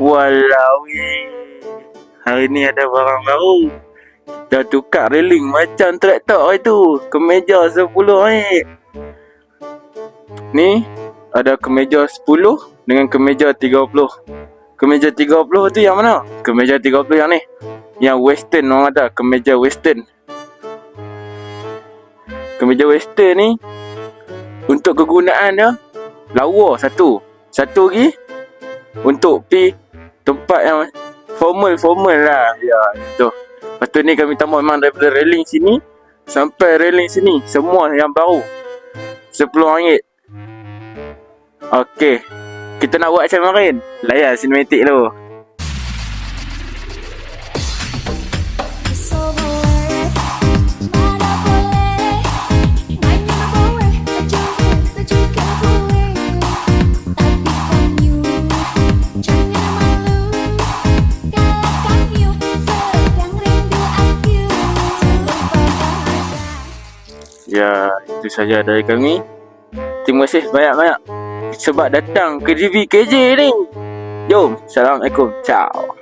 Walau, hari ni ada barang baru. Dah tukar railing macam traktor itu. Kemeja 10 Ni ada kemeja 10 dengan kemeja 30. Kemeja 30 tu yang mana? Kemeja 30 yang ni. Yang western orang kata, kemeja western. Kemeja western ni untuk kegunaan dia lawa satu. Satu lagi untuk pi tempat yang formal lah. Ya, itu. Lepas tu ni kami tambah memang daripada railing sini sampai railing sini semua yang baru. RM10. Okey. Kita nak buat macam kemarin. Layan sinematik tu. Ya, itu saja dari kami. Terima kasih banyak-banyak sebab datang ke DV KJ ni. Jom, Assalamualaikum. Ciao.